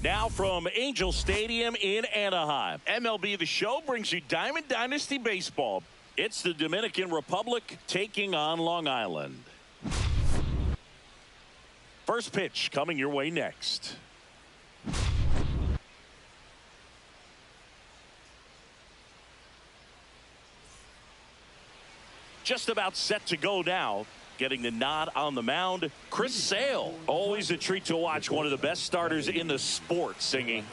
Now from Angel Stadium in Anaheim, MLB The Show brings you Diamond Dynasty Baseball. It's the Dominican Republic taking on Long Island. First pitch coming your way next. Just about set to go now. Getting the nod on the mound, Chris Sale. Always a treat to watch one of the best starters in the sport singing.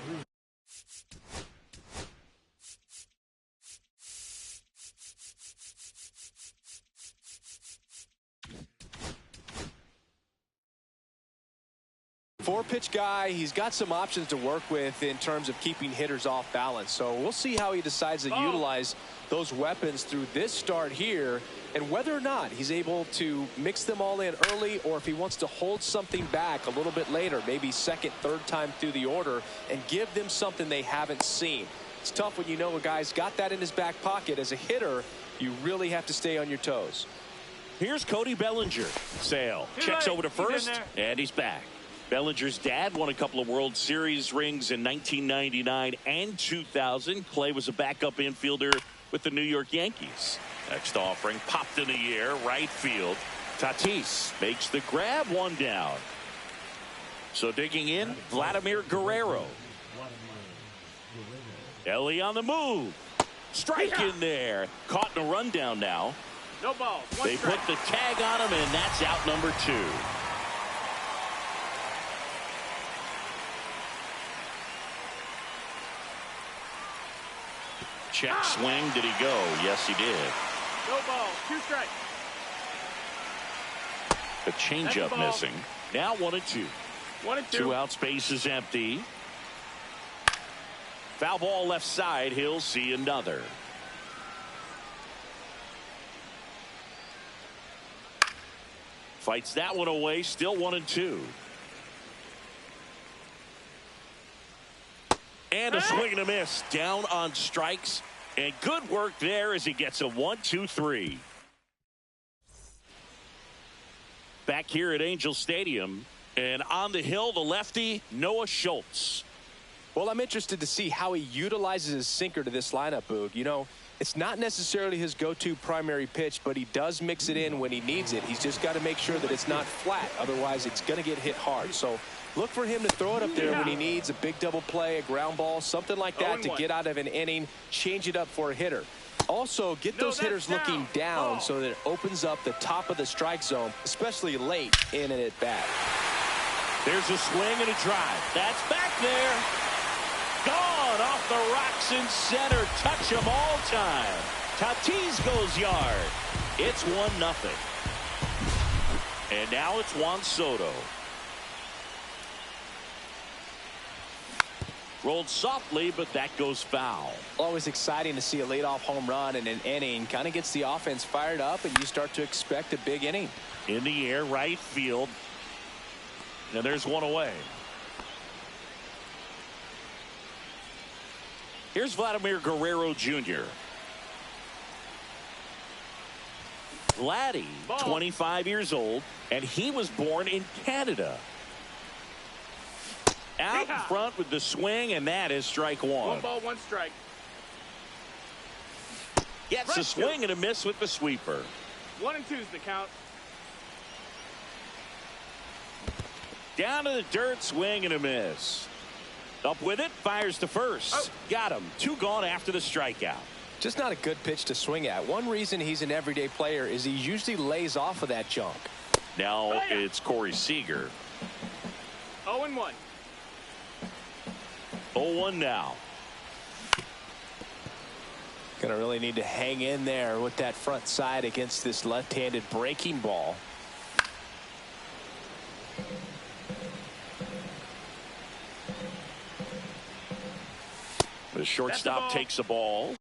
Four-pitch guy, he's got some options to work with in terms of keeping hitters off balance. So we'll see how he decides to utilize those weapons through this start here, and whether or not he's able to mix them all in early, or if he wants to hold something back a little bit later, maybe second, third time through the order, and give them something they haven't seen. It's tough when you know a guy's got that in his back pocket. As a hitter, you really have to stay on your toes. Here's Cody Bellinger. Sale checks over to first, and he's back. Bellinger's dad won a couple of World Series rings in 1999 and 2000. Clay was a backup infielder with the New York Yankees. Next offering popped in the air, right field. Tatis makes the grab, one down. So digging in, Vladimir Guerrero. Ellie on the move. Strike in there. Caught in a rundown now. No ball. They put the tag on him, and that's out number 2. Check swing. Did he go? Yes, he did. No ball. 2 strikes. The changeup missing. Now 1-2. 1-2. 2 outs. Base is empty. Foul ball left side. He'll see another. Fights that one away. Still 1-2. And a swing and a miss. Down on strikes. And good work there as he gets a 1-2-3. Back here at Angel Stadium. And on the hill, the lefty, Noah Schultz. Well, I'm interested to see how he utilizes his sinker to this lineup, Boog. You know, it's not necessarily his go-to primary pitch, but he does mix it in when he needs it. He's just got to make sure that it's not flat. Otherwise, it's going to get hit hard. So look for him to throw it up there when he needs a big double play, a ground ball, something like that to get out of an inning, change it up for a hitter. Also, get those hitters looking down so that it opens up the top of the strike zone, especially late in an at-bat. There's a swing and a drive. That's back there. Gone off the rocks in center. Touch him all time. Tatis goes yard. It's 1-0. And now it's Juan Soto. Rolled softly, but that goes foul. Always exciting to see a leadoff home run in an inning. Kind of gets the offense fired up, and you start to expect a big inning. In the air, right field. And there's one away. Here's Vladimir Guerrero Jr. Vladdy, 25 years old, and he was born in Canada. Out in front with the swing, and that is strike 1. 1 ball, 1 strike. Gets a swing and a miss with the sweeper. 1-2 is the count. Down to the dirt, swing and a miss. Up with it, fires to first. Got him. 2 gone after the strikeout. Just not a good pitch to swing at. One reason he's an everyday player is he usually lays off of that junk. Now it's Corey Seager. 0-1. 0-1 now. Gonna really need to hang in there with that front side against this left-handed breaking ball. The shortstop takes the ball.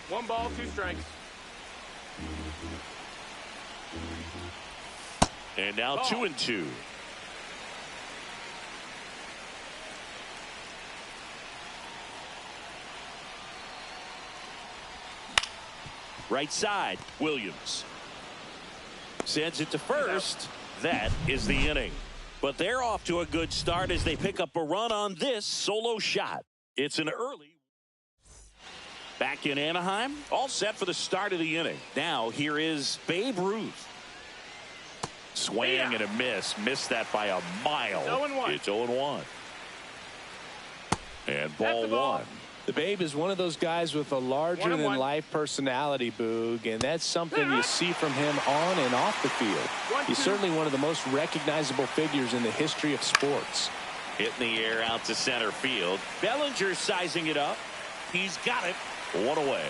1 ball, 2 strikes. And now 2-2. Right side, Williams sends it to first. That is the inning. But they're off to a good start as they pick up a run on this solo shot. It's an early. Back in Anaheim, all set for the start of the inning. Now here is Babe Ruth. Swing and a miss. Missed that by a mile. 0-1. It's 0-1. And ball 1. The Babe is one of those guys with a larger-than-life personality, Boog, and that's something you see from him on and off the field. He's certainly one of the most recognizable figures in the history of sports. Hit in the air out to center field. Bellinger sizing it up. He's got it. 1 away.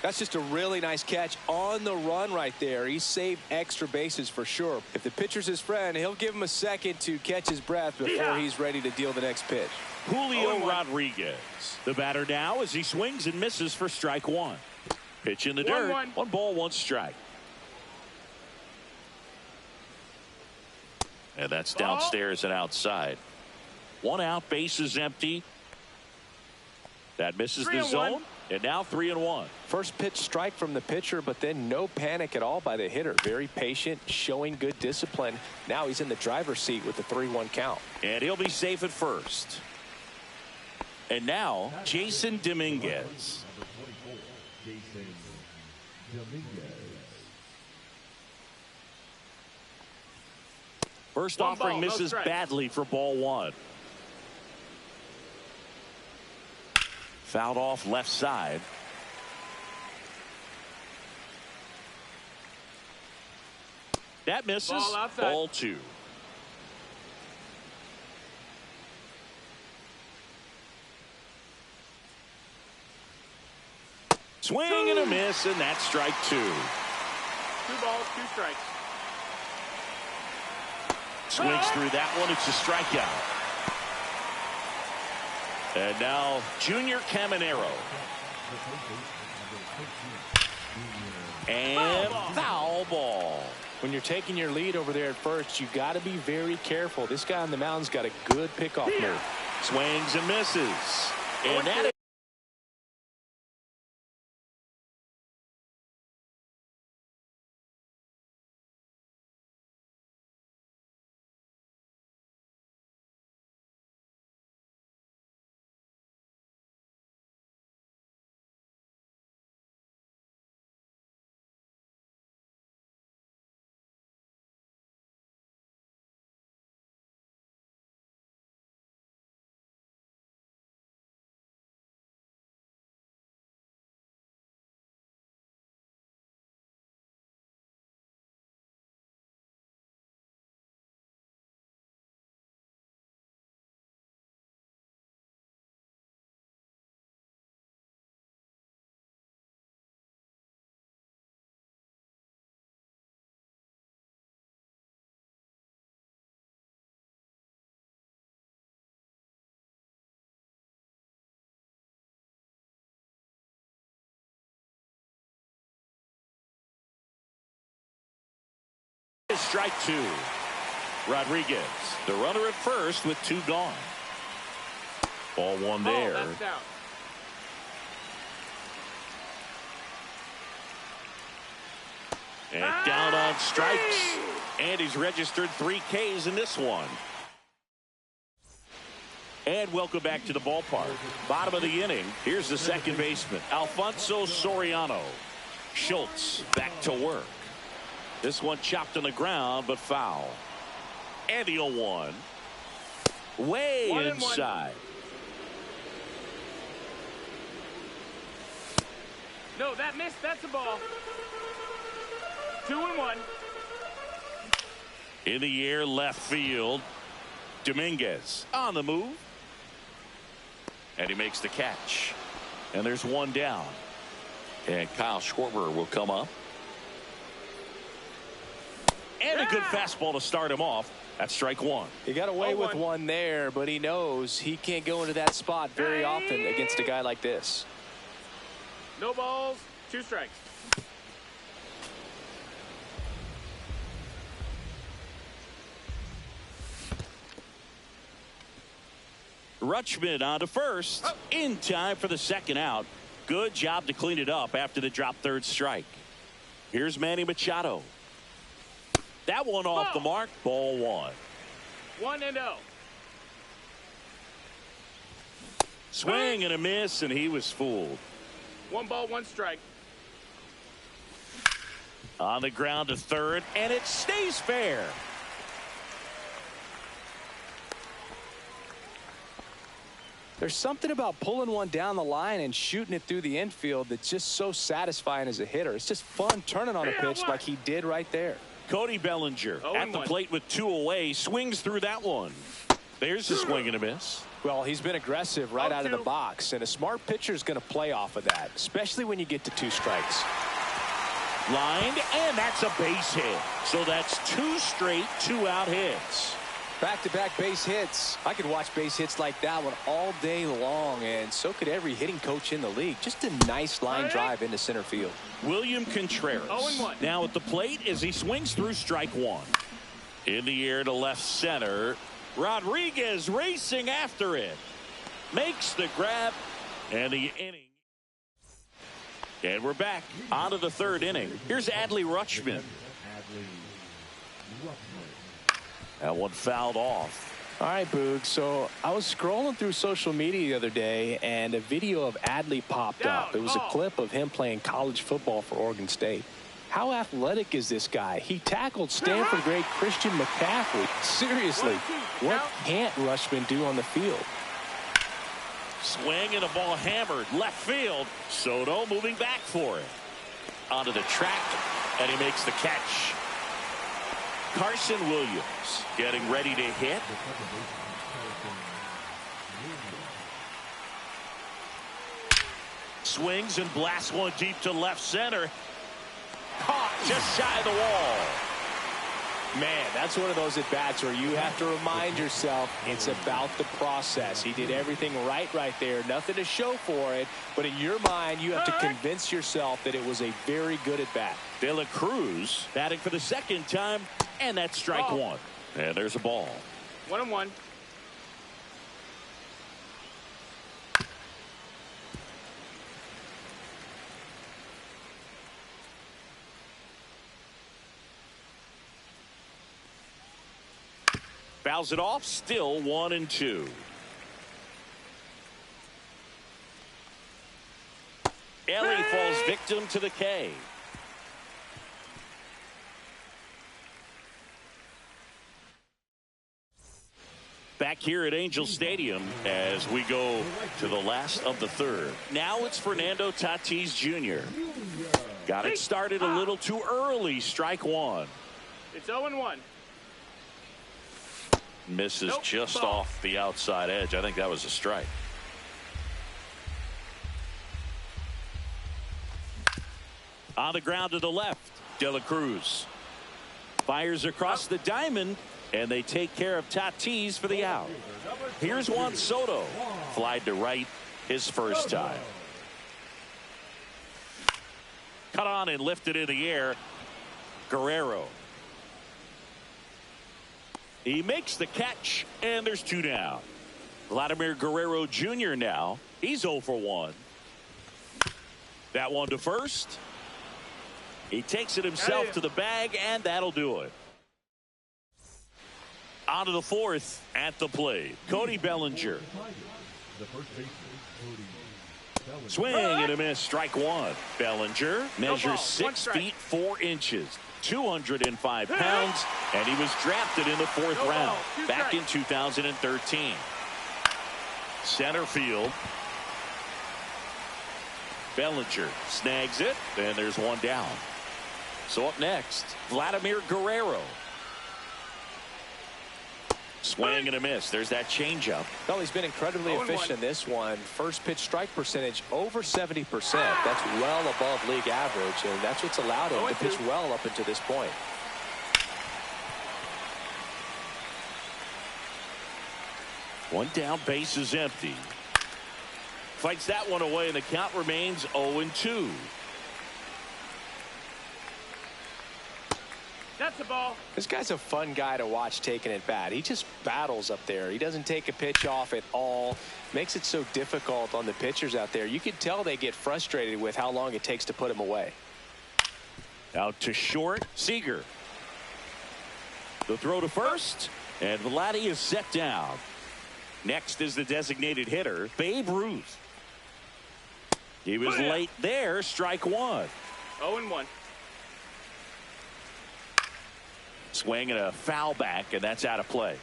That's just a really nice catch on the run right there. He saved extra bases for sure. If the pitcher's his friend, he'll give him a second to catch his breath before he's ready to deal the next pitch. Julio Rodriguez, the batter now as he swings and misses for strike 1. Pitch in the dirt. 1 ball, 1 strike. And that's downstairs and outside. 1 out, base is empty. That misses the zone. And now 3-1. First pitch strike from the pitcher, but then no panic at all by the hitter. Very patient, showing good discipline. Now he's in the driver's seat with the 3-1 count. And he'll be safe at first. And now Jason Dominguez. First offering misses badly for ball 1. Fouled off left side. That misses. Ball 2. Swing and a miss, and that's strike 2. 2 balls, 2 strikes. Swings through that one. It's a strikeout. And now Junior Caminero. And foul ball. When you're taking your lead over there at first, you got to be very careful. This guy on the mound's got a good pickoff move. Swings and misses. And that is strike 2. Rodriguez, the runner at first with 2 gone. Ball 1 there. And down on strikes. And he's registered 3 Ks in this one. And welcome back to the ballpark. Bottom of the inning. Here's the second baseman, Alfonso Soriano. Schultz back to work. This one chopped on the ground, but foul. And the 0-1. Way inside. No, that missed. That's a ball. 2-1. In the air, left field. Dominguez on the move. And he makes the catch. And there's 1 down. And Kyle Schwarber will come up. And a good fastball to start him off. That's strike one. He got away with one there, but he knows he can't go into that spot very often against a guy like this. No balls, 2 strikes. Rutschman on to first, in time for the second out. Good job to clean it up after the drop third strike. Here's Manny Machado. That one off the mark, ball 1. 1-0. Swing and a miss, and he was fooled. 1 ball, 1 strike. On the ground to third, and it stays fair. There's something about pulling one down the line and shooting it through the infield that's just so satisfying as a hitter. It's just fun turning on a pitch like he did right there. Cody Bellinger at the plate with 2 away, swings through that one. There's a swing and a miss. Well, he's been aggressive right out of the box, and a smart pitcher is going to play off of that, especially when you get to 2 strikes. Lined, and that's a base hit. So that's 2 straight 2-out hits. Back-to-back base hits. I could watch base hits like that one all day long, and so could every hitting coach in the league. Just a nice line drive into center field. William Contreras 0-1. now at the plate as he swings through strike 1. In the air to left center. Rodriguez racing after it. Makes the grab, and the inning. And we're back onto the 3rd inning. Here's Adley Rutschman. That one fouled off. All right, Boog. So I was scrolling through social media the other day, and a video of Adley popped up. It was a clip of him playing college football for Oregon State. How athletic is this guy? He tackled Stanford great Christian McCaffrey. Seriously, what can't Rutschman do on the field? Swing and a ball hammered left field. Soto moving back for it. Onto the track, and he makes the catch. Carson Williams getting ready to hit. Swings and blasts one deep to left center. Caught just shy of the wall. Man, that's one of those at-bats where you have to remind yourself it's about the process. He did everything right there. Nothing to show for it. But in your mind, you have to convince yourself that it was a very good at-bat. De La Cruz batting for the 2nd time, and that's strike 1. And there's a ball. 1-1. Fouls it off, still 1-2. Ellie falls victim to the K. Back here at Angel Stadium as we go to the last of the 3rd. Now it's Fernando Tatis Jr. Got it started a little too early. Strike 1. It's 0-1. Misses just off the outside edge. I think that was a strike. On the ground to the left, De La Cruz fires across the diamond, and they take care of Tatis for the out. Here's Juan Soto. Flied to right his first time. Cut on and lifted in the air. Guerrero. He makes the catch, and there's 2 down. Vladimir Guerrero Jr. now. He's 0 for 1. That one to first. He takes it himself to the bag, and that'll do it. On to the 4th at the plate. Cody Bellinger. Swing and a miss. Strike 1. Bellinger measures 6 feet 4 inches. 205 pounds, and he was drafted in the 4th round back in 2013. Center field. Bellinger snags it, and there's 1 down. So up next, Vladimir Guerrero. Swing and a miss. There's that changeup. Well, he's been incredibly efficient in this one. First pitch strike percentage over 70%. That's well above league average, and that's what's allowed him to pitch well up until this point. One down, base is empty. Fights that one away, and the count remains 0-2. That's the ball. This guy's a fun guy to watch taking at bat. He just battles up there. He doesn't take a pitch off at all. Makes it so difficult on the pitchers out there. You can tell they get frustrated with how long it takes to put him away. Out to short, Seager. The throw to first, and Vladdy is set down. Next is the designated hitter, Babe Ruth. He was late there, strike one. 0-1. Swing and a foul back, and that's out of play.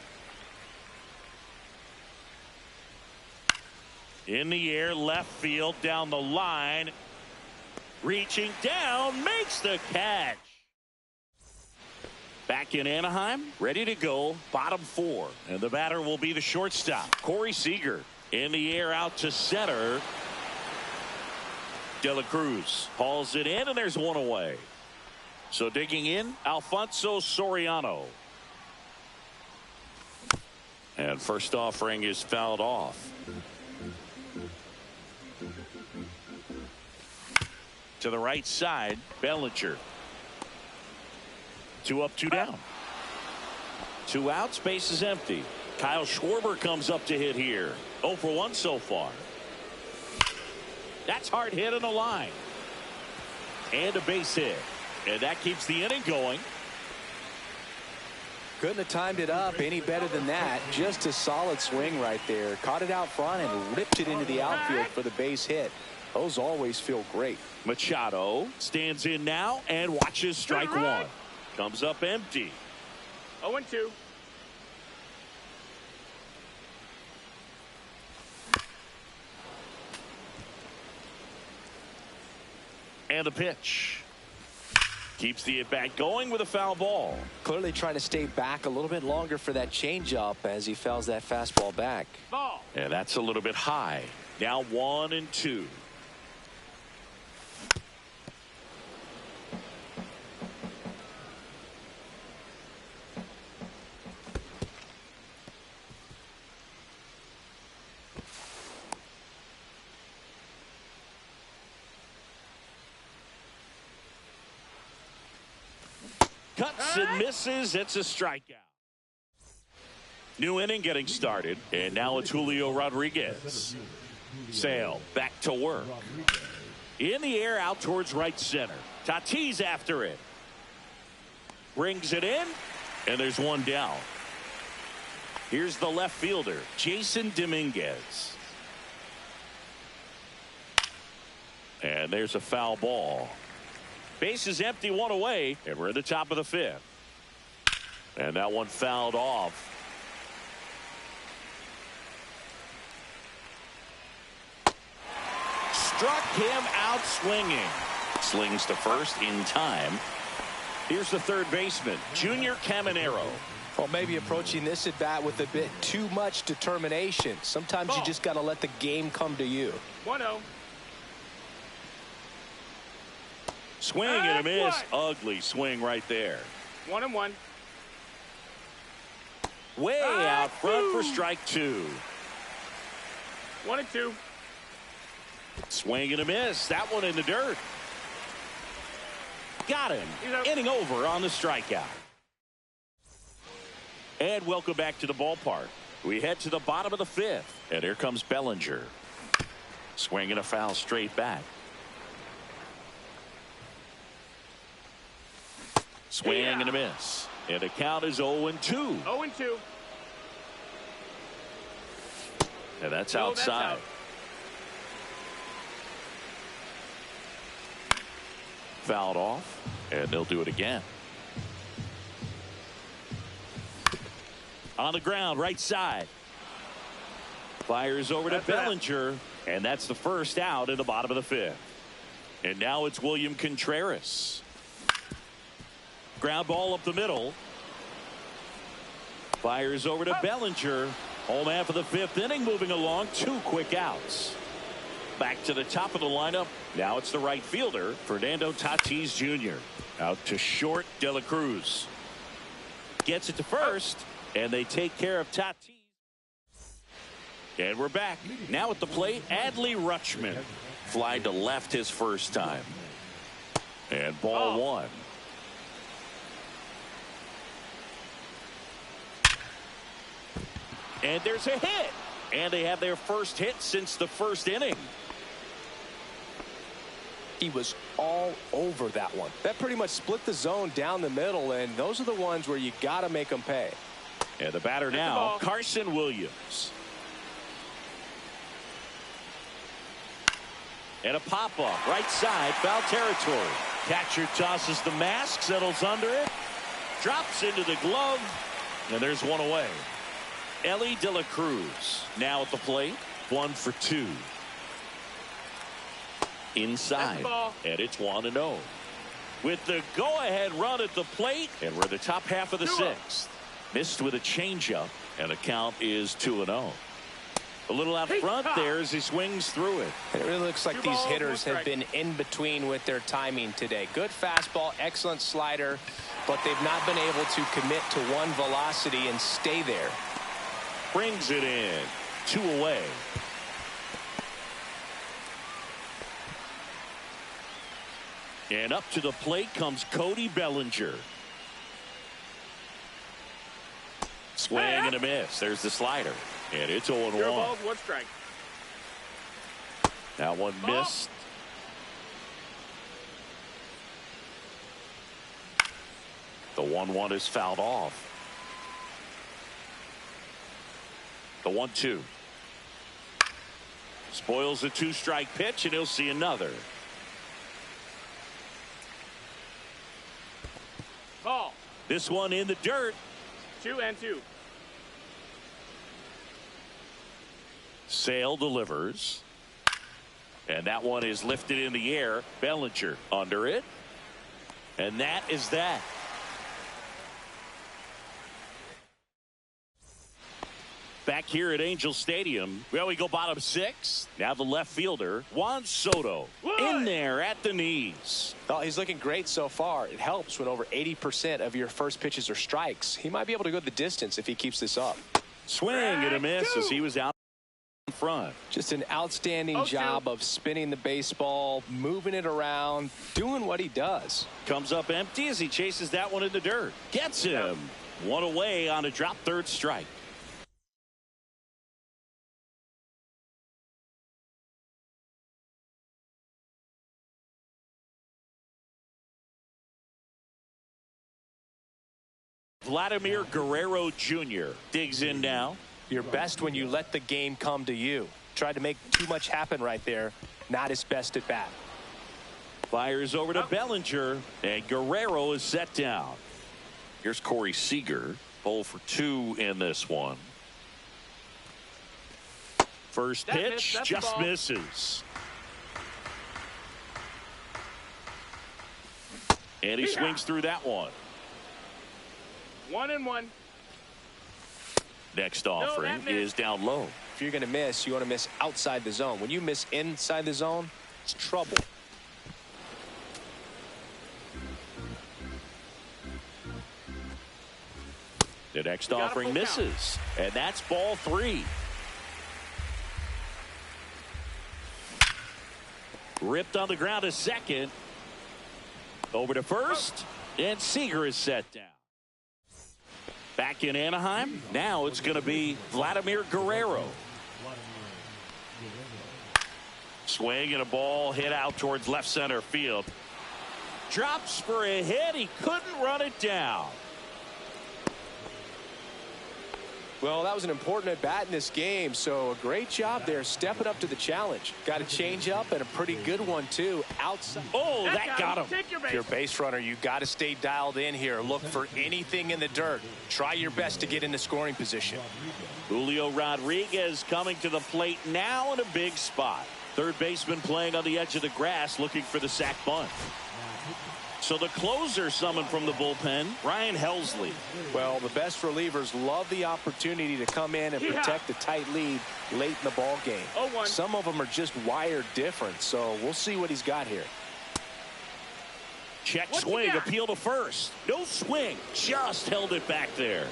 In the air, left field, down the line. Reaching down, makes the catch. Back in Anaheim, ready to go, bottom four. And the batter will be the shortstop, Corey Seager. In the air, out to center. De La Cruz hauls it in, and there's one away. So digging in, Alfonso Soriano. And first offering is fouled off. To the right side, Bellinger. 2 up, 2 down. 2 outs, base is empty. Kyle Schwarber comes up to hit here. 0 for 1 so far. That's hard hit on the line. And a base hit. And that keeps the inning going. Couldn't have timed it up any better than that. Just a solid swing right there. Caught it out front and ripped it into the outfield for the base hit. Those always feel great. Machado stands in now and watches strike one. Comes up empty. 0-2. And the pitch. Keeps the at-bat going with a foul ball. Clearly trying to stay back a little bit longer for that changeup as he fouls that fastball back. Ball. And that's a little bit high. Now 1-2. Cuts and misses. It's a strikeout. New inning getting started. And now it's Julio Rodriguez. Sale back to work. In the air, out towards right center. Tatis after it. Brings it in. And there's one down. Here's the left fielder, Jason Dominguez. And there's a foul ball. Base is empty, one away, and we're at the top of the 5th. And that one fouled off. Struck him out swinging. Slings to first in time. Here's the third baseman, Junior Caminero. Well, maybe approaching this at bat with a bit too much determination. Sometimes you just got to let the game come to you. 1-0. Swing and a miss. Ugly swing right there. 1-1. Way out front for strike 2. 1-2. Swing and a miss. That one in the dirt. Got him. Inning over on the strikeout. And welcome back to the ballpark. We head to the bottom of the 5th. And here comes Bellinger. Swing and a foul straight back. Swing and a miss. And the count is 0-2. 0-2. And that's outside. Fouled off. And they'll do it again. On the ground, right side. Fires over to Bellinger. And that's the first out in the bottom of the 5th. And now it's William Contreras. Ground ball up the middle. Fires over to Bellinger. Home half of the 5th inning, moving along. 2 quick outs. Back to the top of the lineup. Now it's the right fielder, Fernando Tatis Jr. Out to short, De La Cruz. Gets it to first, and they take care of Tatis. And we're back. Now at the plate, Adley Rutschman. Fly to left his first time. And ball one. And there's a hit. And they have their first hit since the first inning. He was all over that one. That pretty much split the zone down the middle, and those are the ones where you got to make them pay. And the batter now, Carson Williams. And a pop-off, right side, foul territory. Catcher tosses the mask, settles under it, drops into the glove, and there's one away. Elly De La Cruz now at the plate, 1 for 2. Inside, and it's 1-0. With the go-ahead run at the plate, and we're the top half of the sixth. Missed with a changeup, and the count is 2-0. A little out front there as he swings through it. It really looks like these hitters have been in between with their timing today. Good fastball, excellent slider, but they've not been able to commit to one velocity and stay there. Brings it in. 2 away. And up to the plate comes Cody Bellinger. Swing and a miss. There's the slider. And it's 0-1. 1 strike. That one missed. The 1-1 is fouled off. The 1-2. Spoils a 2-strike pitch, and he'll see another. Ball. This one in the dirt. 2-2. Sale delivers. And that one is lifted in the air. Bellinger under it. And that is that. Back here at Angel Stadium, well, we go bottom 6. Now the left fielder, Juan Soto, in there at the knees. Oh, he's looking great so far. It helps when over 80% of your first pitches are strikes. He might be able to go the distance if he keeps this up. Swing and a miss as he was out in front. Just an outstanding job of spinning the baseball, moving it around, doing what he does. Comes up empty as he chases that one in the dirt. Gets him. 1 away on a drop third strike. Vladimir Guerrero Jr. digs in now. You're best when you let the game come to you. Tried to make too much happen right there. Not his best at bat. Fires over to Bellinger, and Guerrero is set down. Here's Corey Seager, 0 for 2 in this one. First pitch just misses. And he swings through that one. 1-1. Next offering is down low. If you're going to miss, you want to miss outside the zone. When you miss inside the zone, it's trouble. The next offering misses, and that's ball 3. Ripped on the ground to second. Over to first, and Seager is set down. Back in Anaheim, now it's going to be Vladimir Guerrero. Swing and a ball hit out towards left center field. Drops for a hit. He couldn't run it down. Well, that was an important at bat in this game, so a great job there stepping up to the challenge. Got a change up and a pretty good one too outside. Oh, that got him. If you're a base runner, you got to stay dialed in here. Look for anything in the dirt. Try your best to get in the scoring position. Julio Rodriguez coming to the plate now in a big spot. Third baseman playing on the edge of the grass looking for the sac bunt. So the closer summoned from the bullpen, Ryan Helsley. Well, the best relievers love the opportunity to come in and protect a tight lead late in the ball game. Some of them are just wired different, so we'll see what he's got here. Check swing, appeal to first. No swing, just held it back there.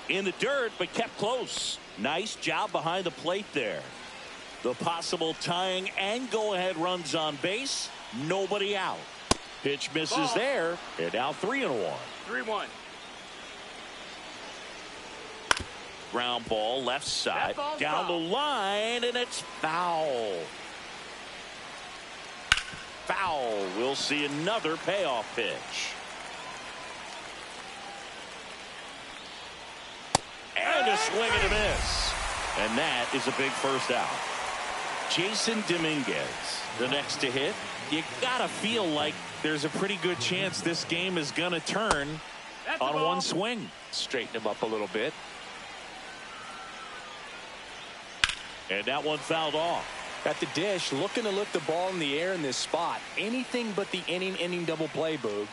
In the dirt, but kept close. Nice job behind the plate there. The possible tying and go-ahead runs on base. Nobody out. Pitch misses there. And now 3-1. 3-1. Ground ball left side. Down the line, and it's foul. Foul. We'll see another payoff pitch. And a swing and a miss. And that is a big first out. Jason Dominguez, the next to hit. You gotta feel like there's a pretty good chance this game is gonna turn on one swing. Straighten him up a little bit. And that one fouled off. At the dish, looking to lift the ball in the air in this spot. Anything but the inning double play, Boog.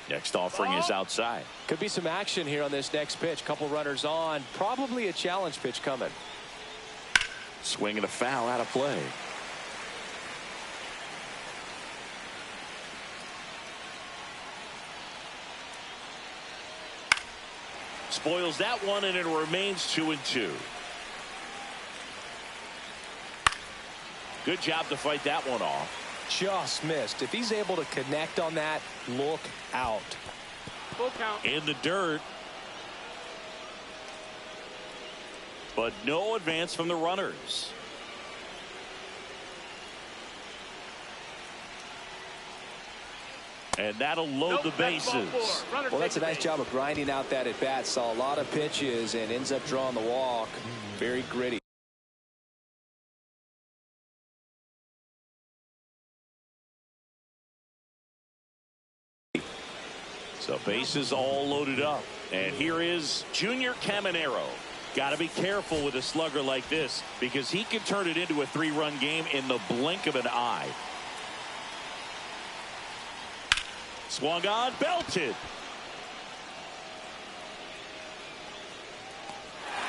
Next offering is outside. Could be some action here on this next pitch. Couple runners on. Probably a challenge pitch coming. Swing and a foul out of play. Spoils that one, and it remains 2-2. Good job to fight that one off. Just missed. If he's able to connect on that, look out. Full count. In the dirt. But no advance from the runners. And that'll load the bases. Well, that's a nice job of grinding out that at bat. Saw a lot of pitches and ends up drawing the walk. Very gritty. So bases all loaded up. And here is Junior Caminero. Got to be careful with a slugger like this because he can turn it into a 3-run game in the blink of an eye. Swung on, belted.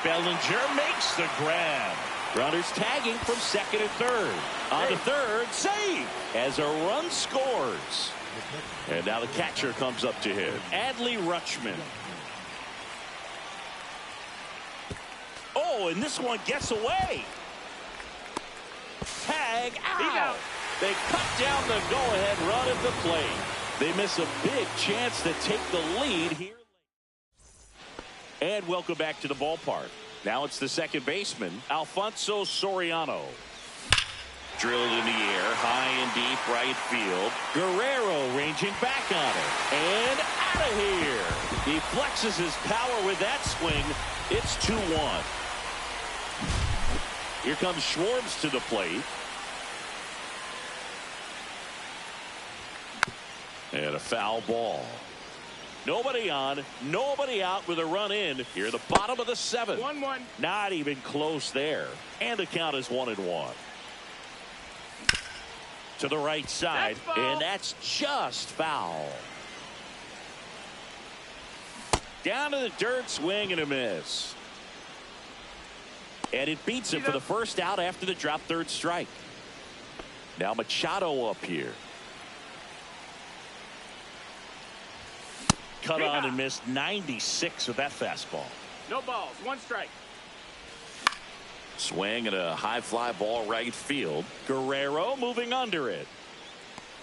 Bellinger makes the grab. Runners tagging from second and third. On to third, save as a run scores. And now the catcher comes up to him. Adley Rutschman. Oh, and this one gets away. Tag out. They cut down the go-ahead run at the plate. They miss a big chance to take the lead here. And welcome back to the ballpark. Now it's the second baseman, Alfonso Soriano. Drilled in the air, high and deep right field. Guerrero ranging back on it. And out of here. He flexes his power with that swing. It's 2-1. Here comes Schwartz to the plate. And a foul ball. Nobody on, nobody out with a run in here at the bottom of the seventh. 1-1. Not even close there. And the count is 1-1. To the right side, and that's just foul. Down to the dirt, swing and a miss. And it beats him for the first out after the drop third strike. Now Machado up here. Cut on and missed 96 with that fastball. No balls, 1 strike. Swing and a high fly ball right field. Guerrero moving under it.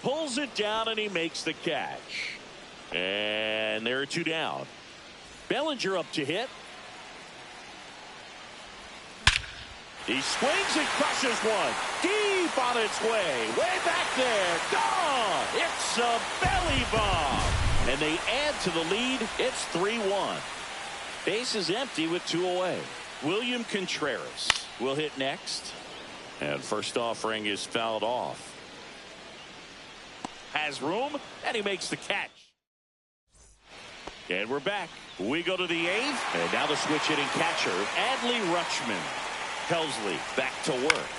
Pulls it down and he makes the catch. And there are 2 down. Bellinger up to hit. He swings and crushes one. Deep on its way. Way back there. Gone. It's a belly bomb. And they add to the lead. It's 3-1. Base is empty with 2 away. William Contreras will hit next. And first offering is fouled off. Has room, and he makes the catch. And we're back. We go to the 8th. And now the switch hitting catcher, Adley Rutschman. Helsley back to work.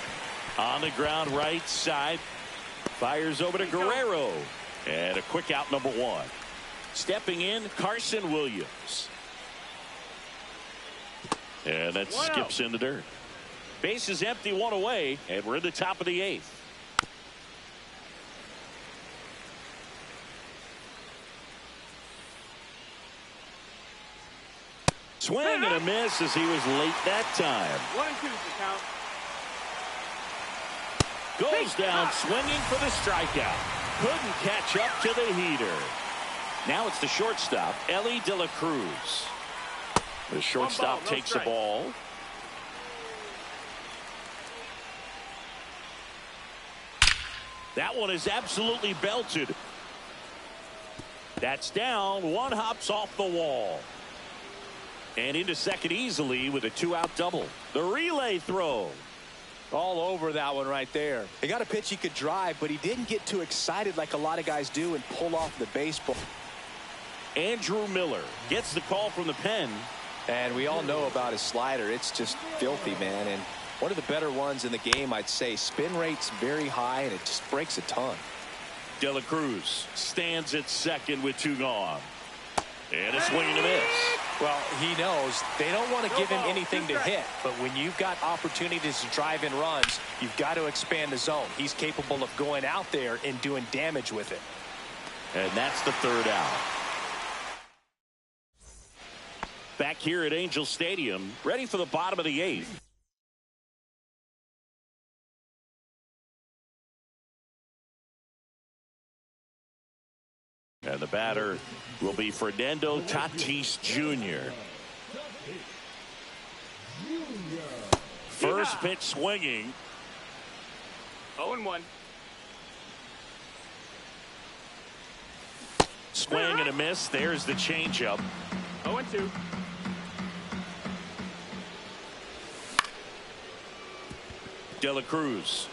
On the ground right side. Fires over to Guerrero. And a quick out, number 1. Stepping in, Carson Williams. And that skips in the dirt. Base is empty, 1 away, and we're in the top of the 8th. Swing and a miss as he was late that time. 1-2 is the count. Goes down swinging for the strikeout. Couldn't catch up to the heater. Now it's the shortstop, Elly De La Cruz. The shortstop takes the ball. That one is absolutely belted. That's down. One hops off the wall. And into second easily with a 2-out double. The relay throw. All over that one right there. He got a pitch he could drive, but he didn't get too excited like a lot of guys do and pull off the baseball. Andrew Miller gets the call from the pen. And we all know about his slider. It's just filthy, man. And one of the better ones in the game, I'd say. Spin rate's very high, and it just breaks a ton. De La Cruz stands at second with 2 gone. And a swing and a miss. Well, he knows they don't want to give him anything to hit, but when you've got opportunities to drive in runs, you've got to expand the zone. He's capable of going out there and doing damage with it. And that's the 3rd out. Back here at Angel Stadium, ready for the bottom of the 8th. And the batter will be Fernando Tatis Jr. First pitch swinging. 0-1. Swing and a miss. There's the changeup. 0-2. De La Cruz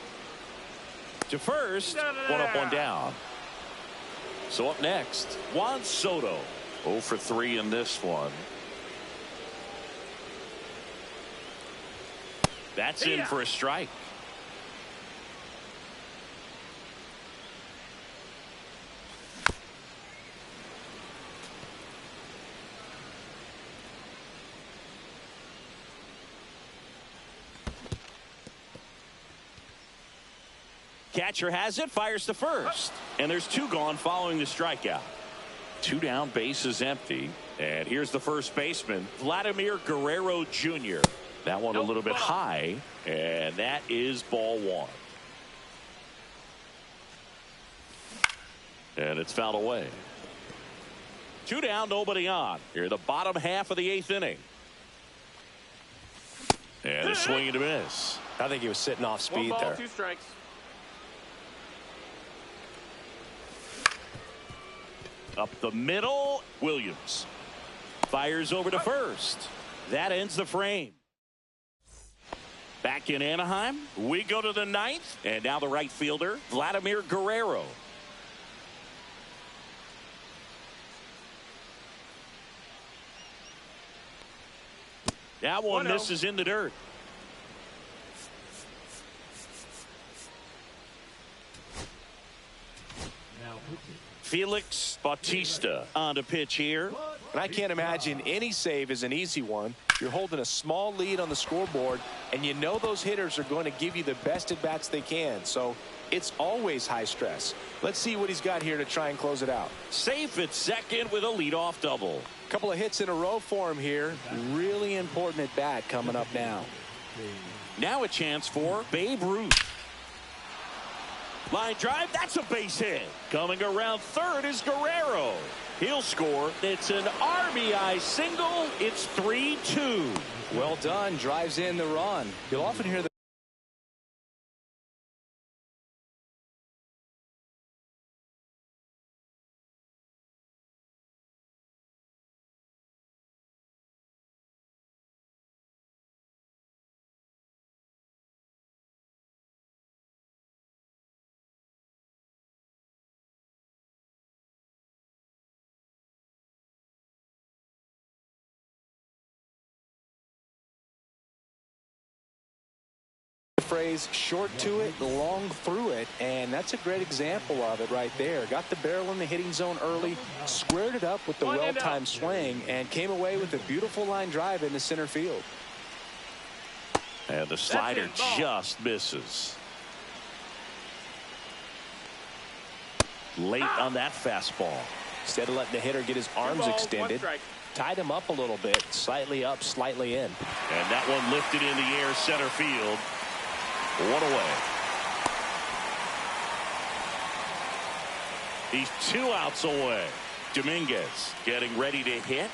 to first. 1 up, 1 down. So up next, Juan Soto. 0 for 3 in this one. That's in for a strike. Catcher has it, fires to first. And there's 2 gone following the strikeout. 2 down, bases empty. And here's the first baseman, Vladimir Guerrero Jr. That one a little bit high, and that is ball 1. And it's fouled away. 2 down, nobody on. Here, the bottom half of the 8th inning. And a swing and a miss. I think he was sitting off speed 1 ball, there. 2 strikes. Up the middle, Williams fires over to first. That ends the frame. Back in Anaheim, we go to the 9th, and now the right fielder, Vladimir Guerrero. That one misses in the dirt. Felix Bautista on to pitch here. And I can't imagine any save is an easy one. You're holding a small lead on the scoreboard, and you know those hitters are going to give you the best at-bats they can. So it's always high stress. Let's see what he's got here to try and close it out. Safe at second with a leadoff double. A couple of hits in a row for him here. Really important at-bat coming up now. Now a chance for Babe Ruth. Line drive, that's a base hit. Coming around third is Guerrero. He'll score. It's an RBI single. It's 3-2. Well done. Drives in the run. You'll often hear the phrase, short to it, long through it, and that's a great example of it right there. Got the barrel in the hitting zone early, squared it up with the well-timed swing, and came away with a beautiful line drive into center field. And the slider just misses. Late on that fastball. Instead of letting the hitter get his arms extended, tied him up a little bit. Slightly up, slightly in. And that one lifted in the air, center field. One away. He's 2 outs away. Dominguez getting ready to hit.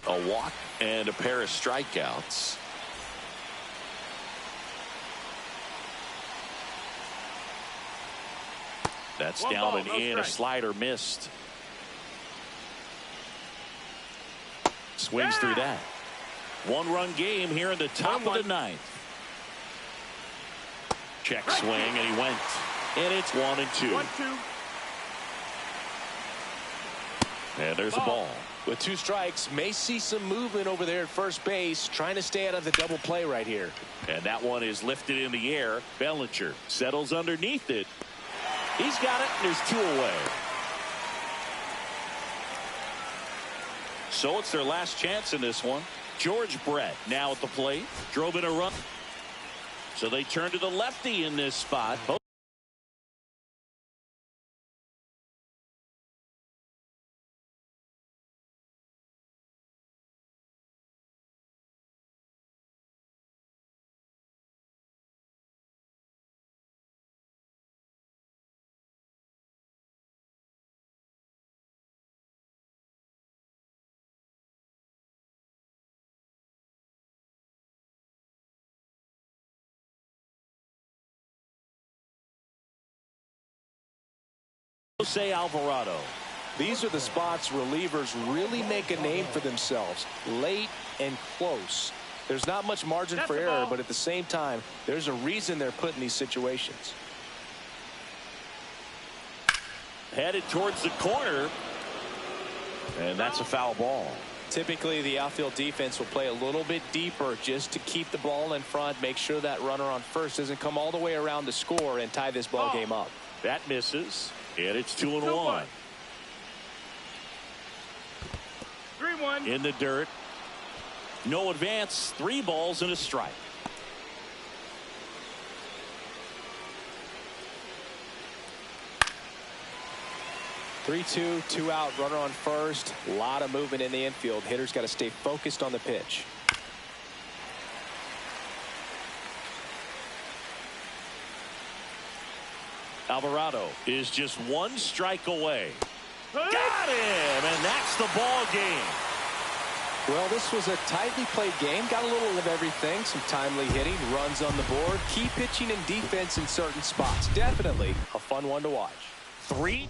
A walk and a pair of strikeouts. That's One down ball, and no in. strike. A slider missed. Swings through that. 1-run game here in the top of the 9th. Check swing, and he went. And it's 1-2. 1-2. And there's a ball. With 2 strikes, may see some movement over there at first base, trying to stay out of the double play right here. And that one is lifted in the air. Bellinger settles underneath it. He's got it, and there's 2 away. So it's their last chance in this one. George Brett now at the plate. Drove in a run. So they turn to the lefty in this spot. Jose Alvarado. These are the spots relievers really make a name for themselves. Late and close. There's not much margin for error, but at the same time, there's a reason they're put in these situations. Headed towards the corner. And that's a foul ball. Typically, the outfield defense will play a little bit deeper just to keep the ball in front, make sure that runner on first doesn't come all the way around to score and tie this ball game up. That misses. And it's 2-1. 3-1. In the dirt. No advance. 3 balls and a strike. Three-two, 2 out, runner on first. A lot of movement in the infield. Hitter's got to stay focused on the pitch. Alvarado is just 1 strike away. Got him, and that's the ball game. Well, this was a tightly played game. Got a little of everything. Some timely hitting, runs on the board, key pitching and defense in certain spots. Definitely a fun one to watch. 3